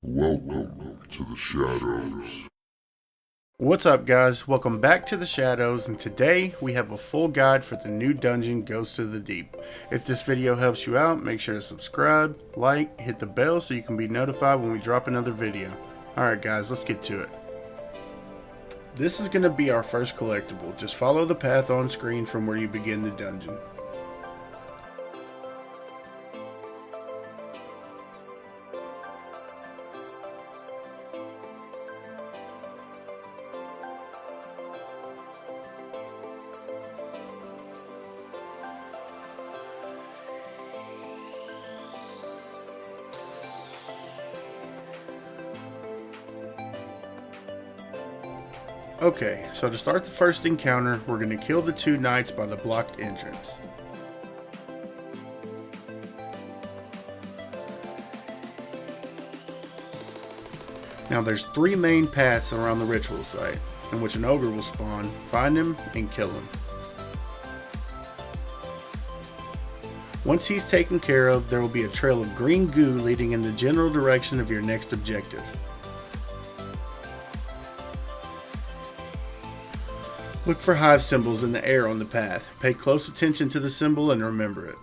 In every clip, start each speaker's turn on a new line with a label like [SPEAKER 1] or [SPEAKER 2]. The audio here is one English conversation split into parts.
[SPEAKER 1] Welcome to the Shadows.
[SPEAKER 2] What's up, guys? Welcome back to the Shadows, and today we have a full guide for the new dungeon, Ghosts of the Deep. If this video helps you out, make sure to subscribe, like, hit the bell so you can be notified when we drop another video. Alright guys, let's get to it. This is going to be our first collectible. Just follow the path on screen from where you begin the dungeon. Okay, so to start the first encounter, we're going to kill the two knights by the blocked entrance. Now there's three main paths around the ritual site, in which an ogre will spawn. Find him and kill him. Once he's taken care of, there will be a trail of green goo leading in the general direction of your next objective. Look for hive symbols in the air on the path. Pay close attention to the symbol and remember it.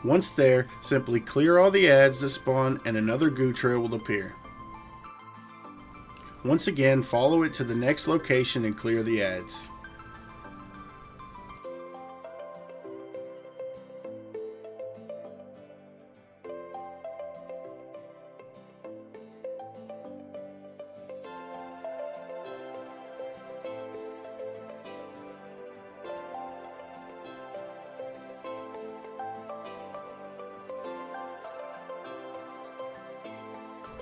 [SPEAKER 2] Once there, simply clear all the ads that spawn and another goo trail will appear. Once again, follow it to the next location and clear the ads.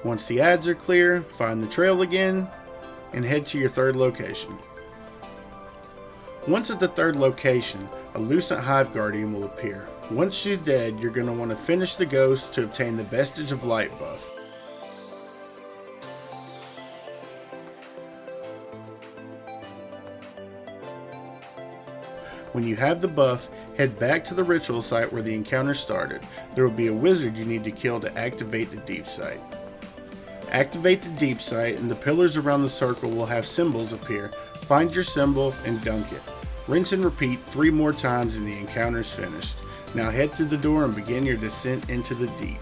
[SPEAKER 2] Once the ads are clear, find the trail again and head to your third location. Once at the third location, a Lucent Hive Guardian will appear. Once she's dead, you're going to want to finish the ghost to obtain the Vestige of Light buff. When you have the buff, head back to the ritual site where the encounter started. There will be a wizard you need to kill to activate the deep site. Activate the deep site and the pillars around the circle will have symbols appear. Find your symbol and dunk it. Rinse and repeat 3 more times and the encounter is finished. Now head through the door and begin your descent into the deep.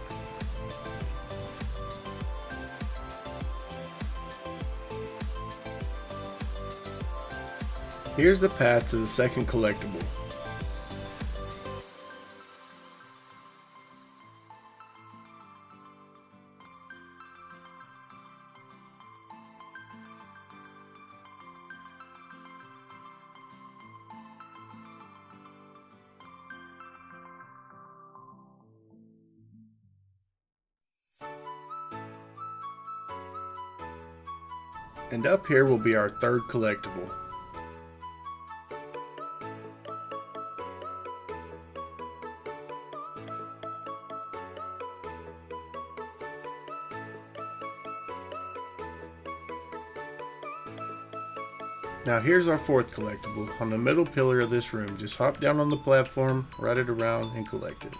[SPEAKER 2] Here's the path to the second collectible. And up here will be our third collectible. Now here's our fourth collectible. On the middle pillar of this room, just hop down on the platform, ride it around, and collect it.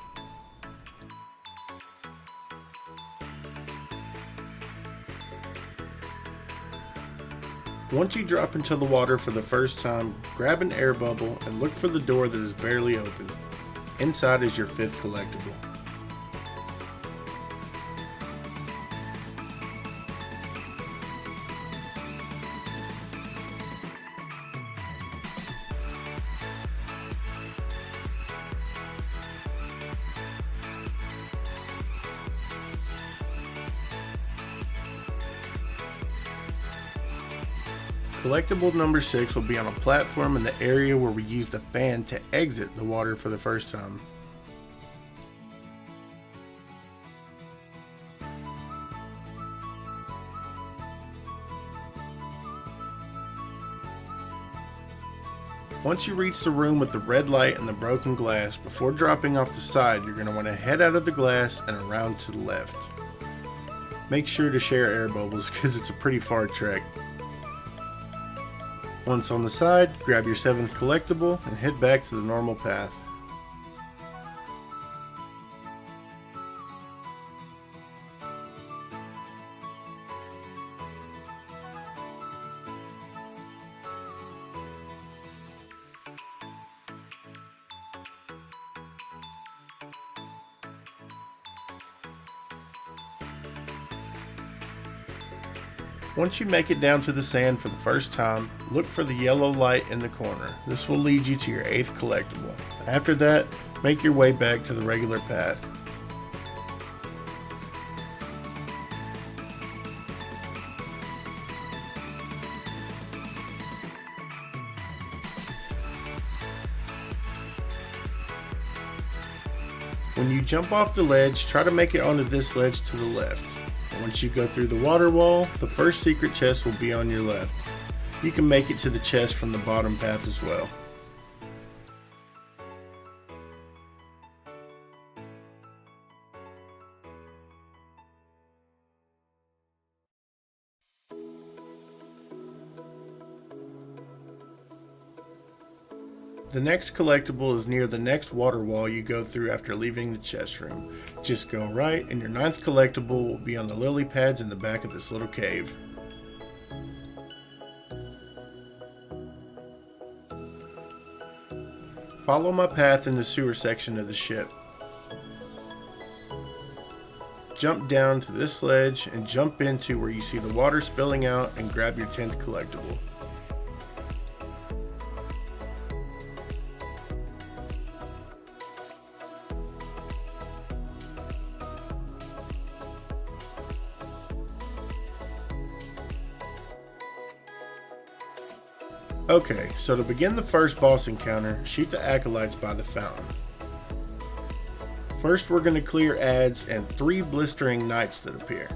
[SPEAKER 2] Once you drop into the water for the first time, grab an air bubble and look for the door that is barely open. Inside is your fifth collectible. Collectible number 6 will be on a platform in the area where we used a fan to exit the water for the first time. Once you reach the room with the red light and the broken glass, before dropping off the side, you're going to want to head out of the glass and around to the left. Make sure to share air bubbles because it's a pretty far trek. Once on the side, grab your 7th collectible and head back to the normal path. Once you make it down to the sand for the first time, look for the yellow light in the corner. This will lead you to your 8th collectible. After that, make your way back to the regular path. When you jump off the ledge, try to make it onto this ledge to the left. Once you go through the water wall, the first secret chest will be on your left. You can make it to the chest from the bottom path as well. The next collectible is near the next water wall you go through after leaving the chest room. Just go right and your 9th collectible will be on the lily pads in the back of this little cave. Follow my path in the sewer section of the ship. Jump down to this ledge and jump into where you see the water spilling out and grab your 10th collectible. Okay, so to begin the first boss encounter, shoot the acolytes by the fountain. First we're going to clear ads and 3 blistering knights that appear.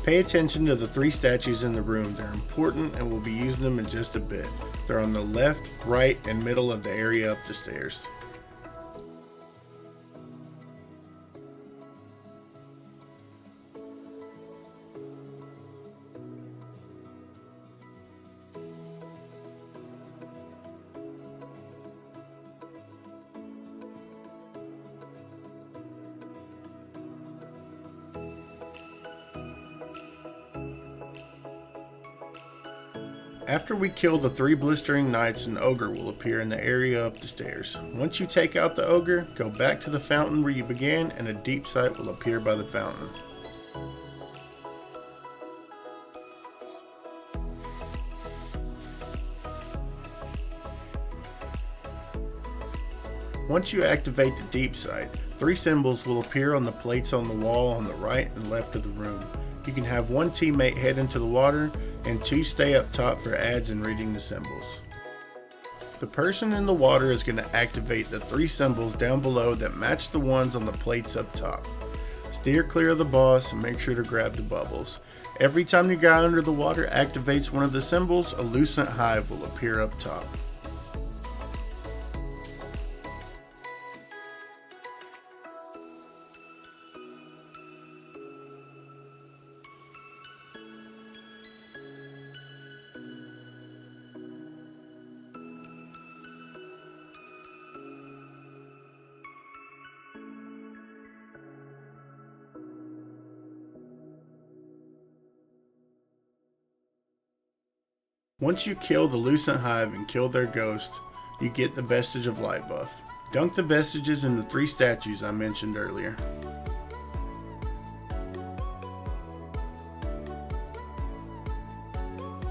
[SPEAKER 2] Pay attention to the 3 statues in the room, they're important and we'll be using them in just a bit. They're on the left, right, and middle of the area up the stairs. After we kill the 3 blistering knights, an ogre will appear in the area up the stairs. Once you take out the ogre, go back to the fountain where you began and a deep sight will appear by the fountain. Once you activate the deep sight, 3 symbols will appear on the plates on the wall on the right and left of the room. You can have 1 teammate head into the water and 2 stay up top for ads and reading the symbols. The person in the water is going to activate the 3 symbols down below that match the ones on the plates up top. Steer clear of the boss and make sure to grab the bubbles. Every time your guy under the water activates one of the symbols, a lucent hive will appear up top. Once you kill the lucent hive and kill their ghost, you get the vestige of light buff. Dunk the vestiges in the 3 statues I mentioned earlier.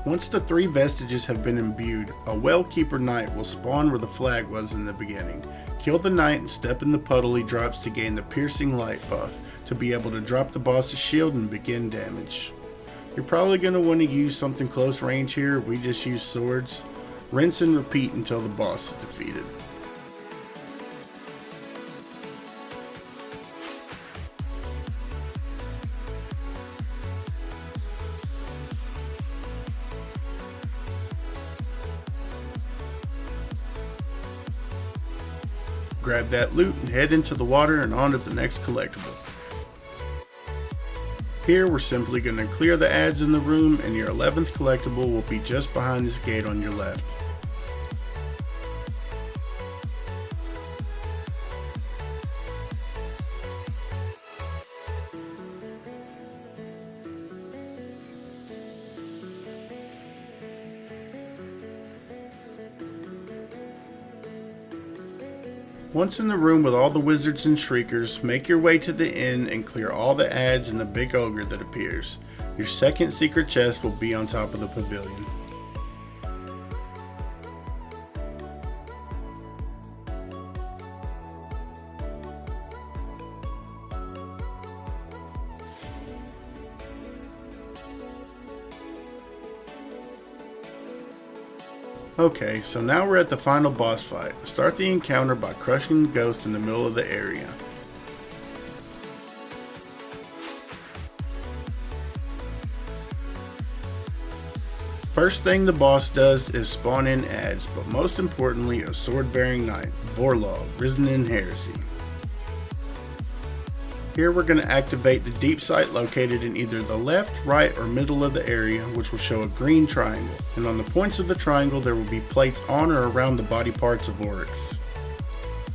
[SPEAKER 2] Once the 3 vestiges have been imbued, a Wellkeeper Knight will spawn where the flag was in the beginning. Kill the knight and step in the puddle he drops to gain the piercing light buff, to be able to drop the boss's shield and begin damage. You're probably going to want to use something close range here, we just use swords. Rinse and repeat until the boss is defeated. Grab that loot and head into the water and on to the next collectible. Here we're simply going to clear the ads in the room and your 11th collectible will be just behind this gate on your left. Once in the room with all the wizards and shriekers, make your way to the inn and clear all the ads and the big ogre that appears. Your second secret chest will be on top of the pavilion. Okay, so now we're at the final boss fight. Start the encounter by crushing the ghost in the middle of the area. First thing the boss does is spawn in ads, but most importantly a sword-bearing knight, Vorlog, risen in heresy. Here we're going to activate the deep sight located in either the left, right, or middle of the area, which will show a green triangle, and on the points of the triangle there will be plates on or around the body parts of Oryx.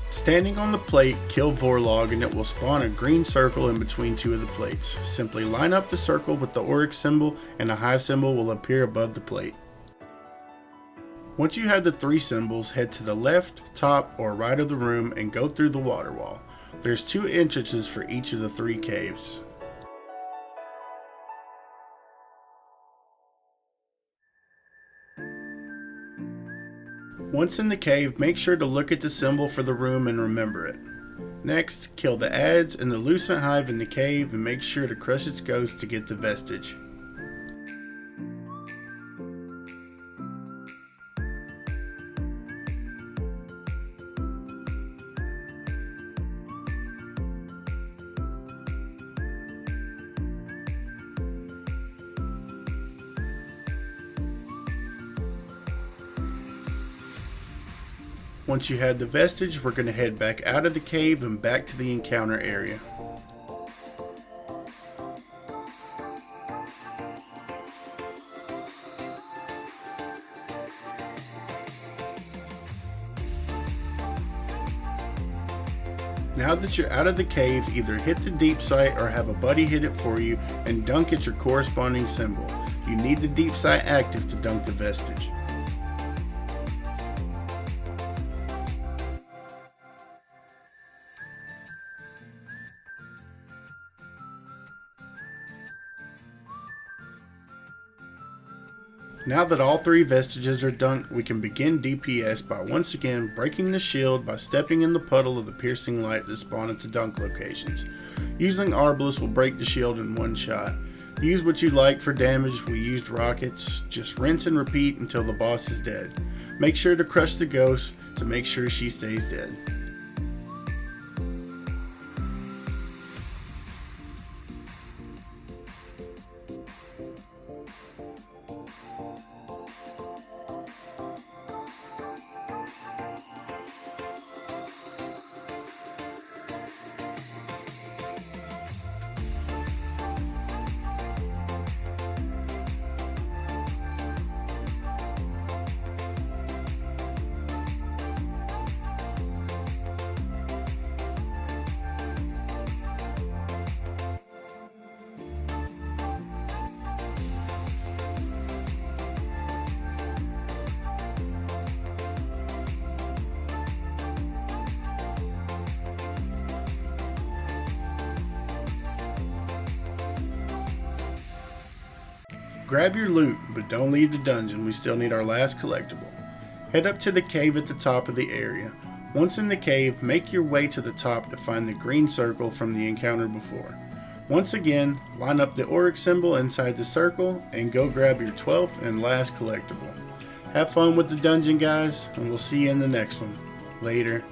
[SPEAKER 2] Standing on the plate, kill Vorlog and it will spawn a green circle in between two of the plates. Simply line up the circle with the Oryx symbol and a hive symbol will appear above the plate. Once you have the three symbols, head to the left, top, or right of the room and go through the water wall. There's 2 entrances for each of the 3 caves. Once in the cave, make sure to look at the symbol for the room and remember it. Next, kill the ads and the lucent hive in the cave and make sure to crush its ghost to get the vestige. Once you have the vestige, we're going to head back out of the cave and back to the encounter area. Now that you're out of the cave, either hit the deep sight or have a buddy hit it for you and dunk at your corresponding symbol. You need the deep sight active to dunk the vestige. Now that all 3 vestiges are dunked, we can begin DPS by once again breaking the shield by stepping in the puddle of the piercing light that spawn at the dunk locations. Using Arbalest will break the shield in one shot. Use what you like for damage, we used rockets. Just rinse and repeat until the boss is dead. Make sure to crush the ghost to make sure she stays dead. Grab your loot, but don't leave the dungeon, we still need our last collectible. Head up to the cave at the top of the area. Once in the cave, make your way to the top to find the green circle from the encounter before. Once again, line up the Oryx symbol inside the circle and go grab your 12th and last collectible. Have fun with the dungeon, guys, and we'll see you in the next one. Later.